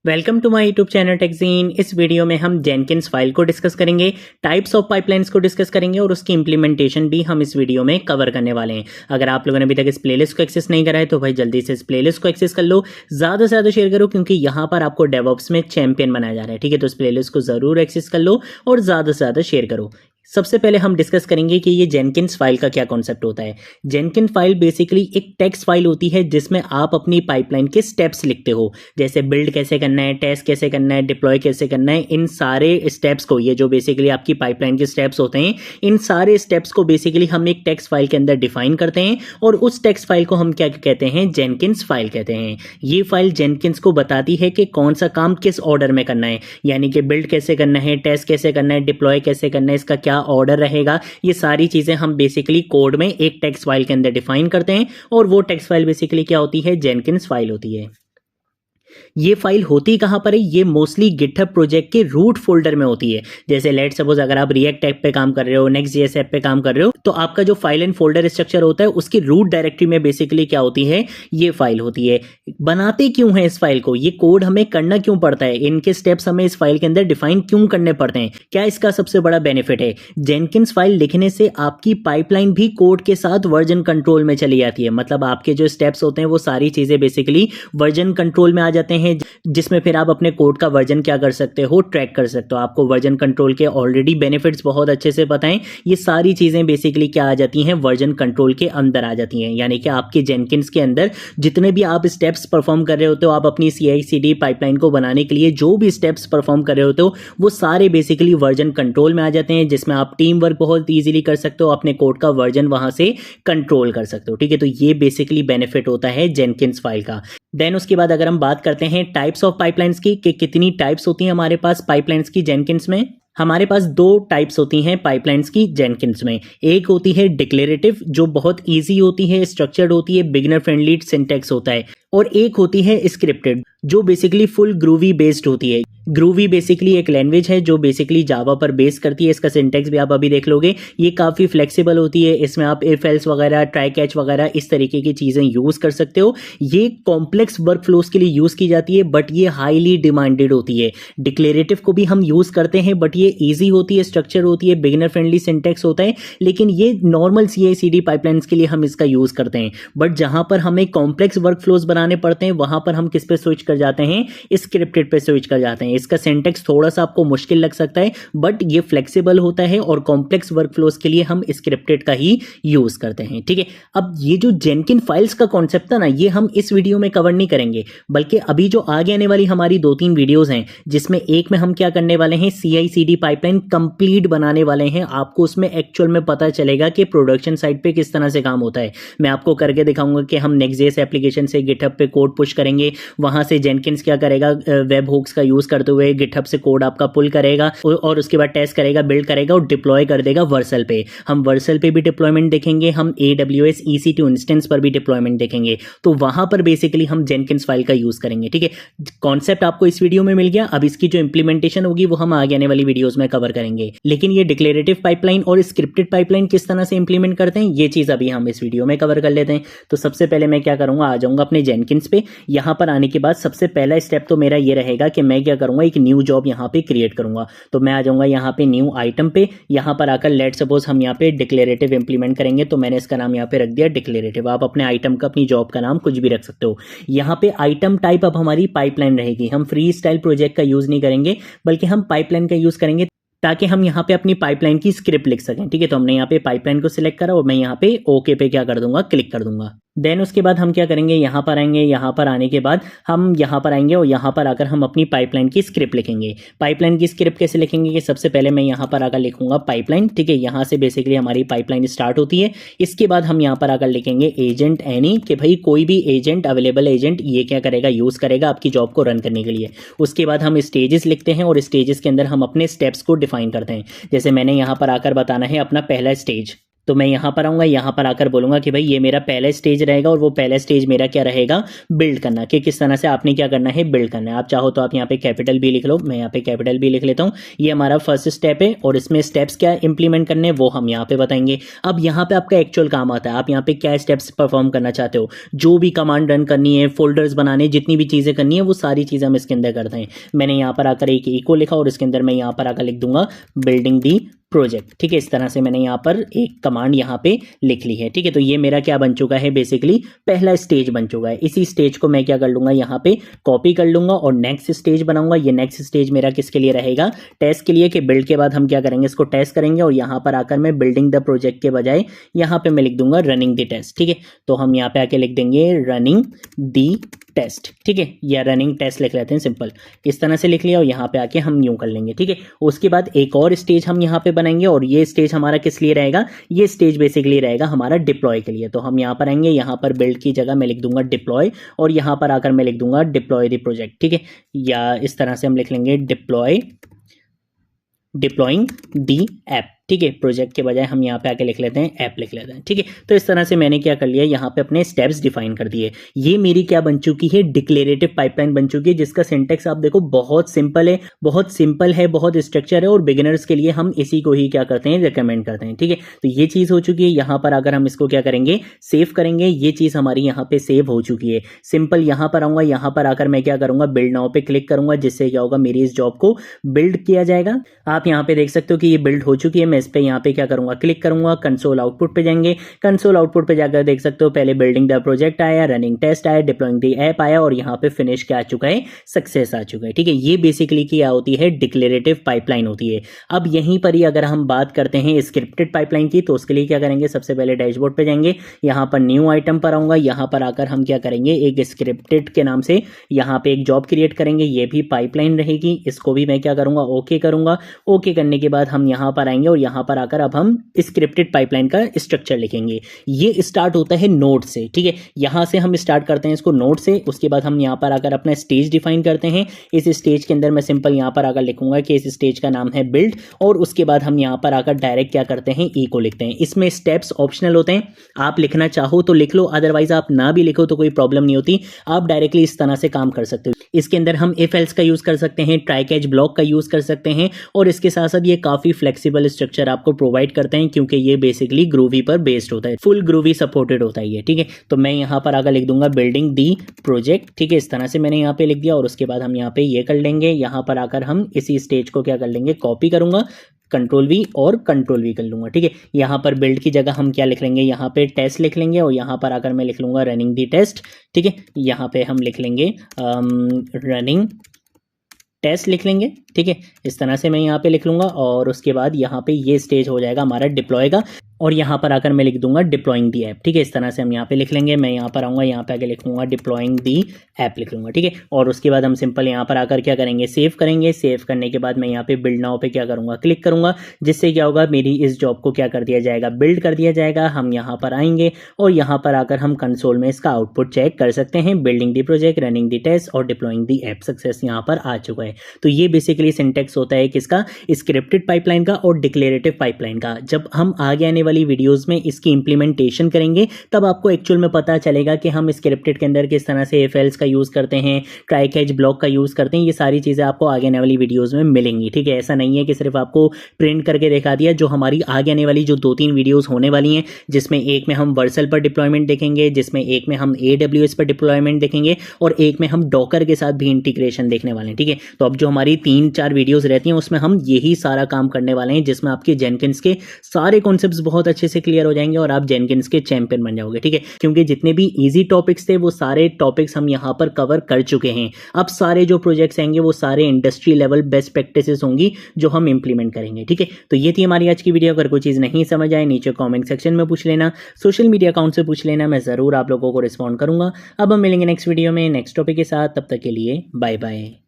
Welcome to my YouTube channel TechGene. इस video में हम जेनकिंस फाइल को डिस्कस करेंगे, टाइप्स ऑफ पाइपलाइंस को डिस्कस करेंगे और उसकी इंप्लीमेंटेशन भी हम इस वीडियो में कवर करने वाले हैं। अगर आप लोगों ने अभी तक इस प्लेलिस्ट को एक्सेस नहीं करा है तो भाई जल्दी से इस प्लेलिस्ट को एक्सेस कर लो, ज़्यादा से ज़्यादा शेयर करो क्योंकि यहाँ पर आपको डेवऑप्स में चैंपियन बनाया जा रहा है। ठीक है, तो इस प्लेलिस्ट को ज़रूर एक्सेस कर लो और ज़्यादा से ज़्यादा शेयर करो। सबसे पहले हम डिस्कस करेंगे कि ये जेनकिंस फाइल का क्या कॉन्सेप्ट होता है। जेनकिन फाइल बेसिकली एक टेक्स्ट फाइल होती है जिसमें आप अपनी पाइपलाइन के स्टेप्स लिखते हो, जैसे बिल्ड कैसे करना है, टेस्ट कैसे करना है, डिप्लॉय कैसे करना है। इन सारे स्टेप्स को, ये जो बेसिकली आपकी पाइपलाइन के स्टेप्स होते हैं, इन सारे स्टेप्स को बेसिकली हम एक टेक्स्ट फाइल के अंदर डिफाइन करते हैं और उस टेक्स्ट फाइल को हम क्या कहते हैं, जेनकिंस फाइल कहते हैं। ये फाइल जेनकिंस को बताती है कि कौन सा काम किस ऑर्डर में करना है, यानी कि बिल्ड कैसे करना है, टेस्ट कैसे करना है, डिप्लॉय कैसे करना है, इसका क्या ऑर्डर रहेगा। ये सारी चीजें हम बेसिकली कोड में एक टेक्स्ट फाइल के अंदर डिफाइन करते हैं और वो टेक्स्ट फाइल बेसिकली क्या होती है, जेनकिंस फाइल होती है। ये फाइल होती कहां पर है, ये मोस्टली गिटहब प्रोजेक्ट के रूट फोल्डर में होती है। जैसे लेट सपोज अगर आप रिएक्ट ऐप पे काम कर रहे हो, नेक्स्ट जेएस ऐप पे काम कर रहे हो, तो आपका जो फाइल एंड फोल्डर स्ट्रक्चर होता है उसकी रूट डायरेक्टरी में बेसिकली क्या होती है, ये फाइल होती है। बनाते क्यों है इस फाइल को, ये कोड हमें करना क्यों पड़ता है, इनके स्टेप्स हमें इस फाइल के अंदर डिफाइन क्यों करने पड़ते हैं, क्या इसका सबसे बड़ा बेनिफिट है। जेनकिंस फाइल लिखने से आपकी पाइपलाइन भी कोड के साथ वर्जन कंट्रोल में चली जाती है। मतलब आपके जो स्टेप्स होते हैं वो सारी चीजें बेसिकली वर्जन कंट्रोल में आ जाते हैं, जिसमें फिर आप अपने कोड का वर्जन क्या कर सकते हो, ट्रैक कर सकते हो। आपको वर्जन कंट्रोल के ऑलरेडी बेनिफिट्स बहुत अच्छे से पता हैं। ये सारी चीजें बेसिकली क्या आ जाती हैं, वर्जन कंट्रोल के अंदर आ जाती हैं। यानी कि आपके जेनकिंस के अंदर जितने भी आप स्टेप्स परफॉर्म कर रहे होते हो, आप अपनी CI/CD पाइपलाइन को बनाने के लिए जो भी स्टेप्स परफॉर्म कर रहे होते हो वो सारे बेसिकली वर्जन कंट्रोल में आ जाते हैं, जिसमें आप टीम वर्क बहुत ईजिली कर सकते हो, अपने कोड का वर्जन वहां से कंट्रोल कर सकते हो। ठीक है, तो ये बेसिकली बेनिफिट होता है जेनकिंस फाइल का। देन उसके बाद अगर हम बात करते हैं टाइप्स ऑफ पाइपलाइंस की, कि कितनी टाइप्स होती हैं हमारे पास पाइपलाइंस की जेनकिंस में। हमारे पास दो टाइप्स होती हैं पाइपलाइंस की जेनकिंस में। एक होती है डिक्लेरेटिव, जो बहुत इजी होती है, स्ट्रक्चर्ड होती है, बिगिनर फ्रेंडली सिंटैक्स होता है। और एक होती है स्क्रिप्टेड, जो बेसिकली फुल ग्रूवी बेस्ड होती है। ग्रूवी बेसिकली एक लैंग्वेज है जो बेसिकली जावा पर बेस करती है। इसका सिंटैक्स भी आप अभी देख लोगे, ये काफ़ी फ्लेक्सिबल होती है। इसमें आप इफ एल्स वगैरह, ट्राई कैच वगैरह इस तरीके की चीज़ें यूज़ कर सकते हो। ये कॉम्प्लेक्स वर्क फ्लोज के लिए यूज़ की जाती है, बट ये हाईली डिमांडेड होती है। डिक्लेरेटिव को भी हम यूज़ करते हैं, बट ये ईजी होती है, स्ट्रक्चर होती है, बिगिनर फ्रेंडली सिंटैक्स होता है, लेकिन ये नॉर्मल CI/CD पाइपलाइंस के लिए हम इसका यूज़ करते हैं। बट जहाँ पर हमें कॉम्प्लेक्स वर्क फ्लोज बनाने पड़ते हैं वहाँ पर हम किस पे स्विच कर जाते हैं, स्क्रिप्टेड पे स्विच कर जाते हैं। इसका सिंटैक्स थोड़ा सा आपको मुश्किल लग सकता है, बट ये फ्लेक्सिबल होता है और कॉम्प्लेक्स वर्कफ्लोज के लिए हम स्क्रिप्टेड का ही यूज करते हैं। ठीक है, अब ये जो जेनकिन फाइल्स का कॉन्सेप्ट था ना, ये हम इस वीडियो में कवर नहीं करेंगे, बल्कि अभी जो आगे आने वाली हमारी 2-3 वीडियोस हैं, जिसमें एक में हम क्या करने वाले हैं, CI/CD पाइपलाइन कंप्लीट बनाने वाले हैं। आपको उसमें एक्चुअल में पता चलेगा कि प्रोडक्शन साइड पे किस तरह से काम होता है। मैं आपको करके दिखाऊंगा कि हम नेक्स्ट.js एप्लीकेशन से गिटहब पे कोड पुश करेंगे, वहां से जेनकिंस क्या करेगा, वेब हुक्स का यूज करते हुए गिटहब से कोड आपका पुल करेगा और उसके बाद टेस्ट करेगा, बिल्ड करेगा और डिप्लॉय कर देगा वर्सल पे। हम वर्सल पे भी डिप्लॉयमेंट देखेंगे, हम AWS EC2 इंस्टेंस पर भी डिप्लॉयमेंट देखेंगे। तो वहां पर बेसिकली हम जेनकिंस फाइल का यूज करेंगे। ठीक है, कॉन्सेप्ट आपको इस वीडियो में मिल गया। अब इसकी जो इंप्लीमेंटेशन होगी वो हम आगे आने वाली वीडियोस में कवर करेंगे। लेकिन ये डिक्लेरेटिव पाइपलाइन और स्क्रिप्टेड पाइपलाइन किस तरह से इंप्लीमेंट करते हैं, ये चीज अभी हम इस वीडियो में कवर कर लेते हैं। तो सबसे पहले मैं क्या करूंगा, आ जाऊंगा अपने जेनकिंस पे। यहां पर आने के बाद सबसे पहला स्टेप तो मेरा ये रहेगा कि मैं क्या करूंगा, एक न्यू जॉब यहाँ पे क्रिएट करूंगा। तो मैं आ जाऊंगा यहाँ पे न्यू आइटम पे। यहाँ पर आकर लेट सपोज हम यहाँ पे डिक्लेरेटिव इंप्लीमेंट करेंगे, तो मैंने इसका नाम यहाँ पे रख दिया डिक्लेरेटिव। आप अपने आइटम का, अपनी जॉब का नाम कुछ भी रख सकते हो। यहाँ पे आइटम टाइप अब हमारी पाइपलाइन रहेगी। हम फ्री स्टाइल प्रोजेक्ट का यूज नहीं करेंगे, बल्कि हम पाइपलाइन का यूज करेंगे, ताकि हम यहाँ पे अपनी पाइपलाइन की स्क्रिप्ट लिख सकें। ठीक है, तो हमने यहाँ पे पाइपलाइन को सिलेक्ट करा और मैं यहाँ पे ओके पे क्या कर दूंगा, क्लिक कर दूंगा। देन उसके बाद हम क्या करेंगे, यहाँ पर आएंगे। यहाँ पर आने के बाद हम यहाँ पर आएंगे और यहाँ पर आकर हम अपनी पाइपलाइन की स्क्रिप्ट लिखेंगे। पाइपलाइन की स्क्रिप्ट कैसे लिखेंगे, कि सबसे पहले मैं यहाँ पर आकर लिखूंगा पाइपलाइन। ठीक है, यहाँ से बेसिकली हमारी पाइपलाइन स्टार्ट होती है। इसके बाद हम यहाँ पर आकर लिखेंगे एजेंट एनी, कि भाई कोई भी एजेंट, अवेलेबल एजेंट, ये क्या करेगा, यूज करेगा आपकी जॉब को रन करने के लिए। उसके बाद हम स्टेजेस लिखते हैं और स्टेजेस के अंदर हम अपने स्टेप्स को डिफाइन करते हैं। जैसे मैंने यहाँ पर आकर बताना है अपना पहला स्टेज, तो मैं यहाँ पर आऊँगा, यहाँ पर आकर बोलूँगा कि भाई ये मेरा पहला स्टेज रहेगा और वो पहला स्टेज मेरा क्या रहेगा, बिल्ड करना, कि किस तरह से आपने क्या करना है, बिल्ड करना है। आप चाहो तो आप यहाँ पे कैपिटल बी लिख लो, मैं यहाँ पे कैपिटल बी लिख लेता हूँ। ये हमारा फर्स्ट स्टेप है और इसमें स्टेप्स क्या इंप्लीमेंट करने हैं वो हम यहाँ पे बताएंगे। अब यहाँ पे आपका एक्चुअल काम आता है, आप यहाँ पे क्या स्टेप्स परफॉर्म करना चाहते हो, जो भी कमांड रन करनी है, फोल्डर्स बनाने, जितनी भी चीज़ें करनी है वो सारी चीज़ें हम इसके अंदर करते हैं। मैंने यहाँ पर आकर एक इको लिखा और इसके अंदर मैं यहाँ पर आकर लिख दूंगा बिल्डिंग दी प्रोजेक्ट। ठीक है, इस तरह से मैंने यहाँ पर एक कमांड यहाँ पे लिख ली है। ठीक है, तो ये मेरा क्या बन चुका है, बेसिकली पहला स्टेज बन चुका है। इसी स्टेज को मैं क्या कर लूंगा, यहाँ पे कॉपी कर लूंगा और नेक्स्ट स्टेज बनाऊंगा। ये नेक्स्ट स्टेज मेरा किसके लिए रहेगा, टेस्ट के लिए, कि बिल्ड के बाद हम क्या करेंगे, इसको टेस्ट करेंगे। और यहाँ पर आकर मैं बिल्डिंग द प्रोजेक्ट के बजाय यहाँ पे मैं लिख दूंगा रनिंग द टेस्ट। ठीक है, तो हम यहाँ पे आके लिख देंगे रनिंग द टेस्ट। ठीक है, या रनिंग टेस्ट लिख लेते हैं, सिंपल इस तरह से लिख लिया और यहाँ पे आके हम यूं कर लेंगे। ठीक है, उसके बाद एक और स्टेज हम यहाँ पे बनाएंगे और ये स्टेज हमारा किस लिए रहेगा, ये स्टेज बेसिकली रहेगा हमारा डिप्लॉय के लिए। तो हम यहाँ पर आएंगे, यहाँ पर बिल्ड की जगह मैं लिख दूंगा डिप्लॉय और यहाँ पर आकर मैं लिख दूंगा डिप्लॉय द प्रोजेक्ट। ठीक है, या इस तरह से हम लिख लेंगे डिप्लॉइंग दी ऐप। ठीक है, प्रोजेक्ट के बजाय हम यहाँ पे आके लिख लेते हैं ऐप लिख लेते हैं। ठीक है, तो इस तरह से मैंने क्या कर लिया, यहाँ पे अपने स्टेप्स डिफाइन कर दिए। ये मेरी क्या बन चुकी है, डिक्लेरेटिव पाइपलाइन बन चुकी है, जिसका सिंटेक्स आप देखो बहुत सिंपल है, बहुत स्ट्रक्चर है और बिगिनर्स के लिए हम इसी को ही क्या करते हैं, रिकमेंड करते हैं। ठीक है, तो ये चीज़ हो चुकी है। यहाँ पर अगर हम इसको क्या करेंगे, सेव करेंगे, ये चीज़ हमारी यहाँ पे सेव हो चुकी है। सिंपल यहाँ पर आऊँगा, यहाँ पर आकर मैं क्या करूँगा, बिल्ड नाउ पे क्लिक करूँगा, जिससे क्या होगा, मेरी इस जॉब को बिल्ड किया जाएगा। आप यहाँ पे देख सकते हो कि ये बिल्ड हो चुकी है। मैं इस पे यहाँ पे क्या करूंगा, क्लिक करूंगा, कंसोल आउटपुट पे जाएंगे। कंसोल आउटपुट पे जाकर देख सकते हो पहले बिल्डिंग द प्रोजेक्ट आया, रनिंग टेस्ट आया, डिप्लॉइंग द ऐप आया और यहाँ पे फिनिश क्या आ चुका है, सक्सेस आ चुका है। ठीक है, ये बेसिकली क्या होती है, डिक्लेरेटिव पाइपलाइन होती है। अब यहीं पर ही अगर हम बात करते हैं स्क्रिप्टेड पाइपलाइन की, तो उसके लिए क्या करेंगे, सबसे पहले डैशबोर्ड पे जाएंगे, यहाँ पर न्यू आइटम पर आऊंगा, यहाँ पर आकर हम क्या करेंगे, एक स्क्रिप्टेड के नाम से यहाँ पे एक जॉब क्रिएट करेंगे। ये भी पाइपलाइन रहेगी, इसको भी मैं क्या करूंगा, ओके करूंगा। ओके करने के बाद हम यहाँ पर आएंगे और यहाँ पर आकर अब हम स्क्रिप्टेड पाइपलाइन का स्ट्रक्चर लिखेंगे। ये स्टार्ट होता है नोड से। ठीक है, यहां से हम स्टार्ट करते हैं इसको नोड से। उसके बाद हम यहां पर आकर अपना स्टेज डिफाइन करते हैं। इस स्टेज के अंदर मैं सिंपल यहां पर आकर लिखूंगा कि इस स्टेज का नाम है बिल्ड और उसके बाद हम यहां पर आकर डायरेक्ट क्या करते हैं, ई को लिखते हैं। इसमें स्टेप्स ऑप्शनल होते हैं, आप लिखना चाहो तो लिख लो, अदरवाइज आप ना भी लिखो तो कोई प्रॉब्लम नहीं होती, आप डायरेक्टली इस तरह से काम कर सकते हो। इसके अंदर हम इफ एल्स का यूज कर सकते हैं, ट्राई कैच ब्लॉक का यूज कर सकते हैं और इसके साथ साथ ये काफी फ्लेक्सिबल स्ट्रक्चर आपको प्रोवाइड करते हैं, क्योंकि ये बेसिकली ग्रूवी पर बेस्ड होता है, फुल ग्रूवी सपोर्टेड होता है ये। ठीक है, तो मैं यहाँ पर आकर लिख दूंगा बिल्डिंग दी प्रोजेक्ट। ठीक है, इस तरह से मैंने यहाँ पे लिख दिया और उसके बाद हम यहाँ पे ये कर लेंगे, यहाँ पर आकर हम इसी स्टेज को क्या कर लेंगे, कॉपी करूंगा, कंट्रोल वी और कंट्रोल वी कर लूंगा। ठीक है, यहाँ पर बिल्ड की जगह हम क्या लिख लेंगे, यहाँ पे टेस्ट लिख लेंगे और यहाँ पर आकर मैं लिख लूंगा रनिंग दी टेस्ट। ठीक है, यहाँ पे हम लिख लेंगे रनिंग टेस्ट लिख लेंगे। ठीक है, इस तरह से मैं यहाँ पे लिख लूंगा और उसके बाद यहाँ पे ये स्टेज हो जाएगा हमारा डिप्लॉय का और यहाँ पर आकर मैं लिख दूंगा डिप्लॉइंग दी ऐप। ठीक है, इस तरह से हम यहाँ पे लिख लेंगे। मैं यहाँ पर आऊँगा, यहाँ पे आके लिखूंगा डिप्लॉइंग दी ऐप लिख लूंगा। ठीक है, और उसके बाद हम सिंपल यहाँ पर आकर क्या करेंगे, सेव करेंगे। सेव करने के बाद मैं यहाँ पे बिल्ड नाउ पे क्या करूँगा, क्लिक करूँगा, जिससे क्या होगा, मेरी इस जॉब को क्या कर दिया जाएगा, बिल्ड कर दिया जाएगा। हम यहाँ पर आएंगे और यहाँ पर आकर हम कंसोल में इसका आउटपुट चेक कर सकते हैं। Building the project, running the test और डिप्लॉइंग दी ऐप सक्सेस यहाँ पर आ चुका है। तो ये बेसिकली सिंटेक्स होता है किसका, स्क्रिप्टेड पाइपलाइन का और डिक्लेरेटिव पाइपलाइन का। जब हम आगे आने वाली वीडियोस में इसकी इंप्लीमेंटेशन करेंगे तब आपको एक्चुअल में पता चलेगा कि हम स्क्रिप्टेड के अंदर किस तरह से इफ एल्स का यूज करते हैं, ट्राई कैच ब्लॉक का यूज करते हैं। ये सारी चीजें आपको आगे आने वाली वीडियोस में मिलेंगी। ठीक है, ऐसा नहीं है कि सिर्फ आपको प्रिंट करके दिखा दिया। जो हमारी आगे आने वाली जो 2-3 वीडियोस होने वाली हैं, जिसमें एक में हम वर्सल पर डिप्लॉयमेंट देखेंगे, जिसमें एक में हम AWS पर डिप्लॉयमेंट देखेंगे और एक में हम डॉकर के साथ भी इंटीग्रेशन देखने वाले हैं। ठीक है, तो अब जो हमारी 3-4 वीडियोस रहती हैं उसमें हम यही सारा काम करने वाले हैं, जिसमें आपके जेनकिंस के सारे कॉन्सेप्ट्स बहुत अच्छे से क्लियर हो जाएंगे और आप जेनकिंस के चैंपियन बन जाओगे। ठीक है, क्योंकि जितने भी इजी टॉपिक्स थे वो सारे टॉपिक्स हम यहाँ पर कवर कर चुके हैं। अब सारे जो प्रोजेक्ट्स आएंगे वो सारे इंडस्ट्री लेवल बेस्ट प्रैक्टिसेस होंगी जो हम इंप्लीमेंट करेंगे। ठीक है, तो ये थी हमारी आज की वीडियो। अगर कोई चीज़ नहीं समझ आए नीचे कॉमेंट सेक्शन में पूछ लेना, सोशल मीडिया अकाउंट से पूछ लेना, मैं ज़रूर आप लोगों को रिस्पॉन्ड करूंगा। अब हम मिलेंगे नेक्स्ट वीडियो में नेक्स्ट टॉपिक के साथ, तब तक के लिए बाय बाय।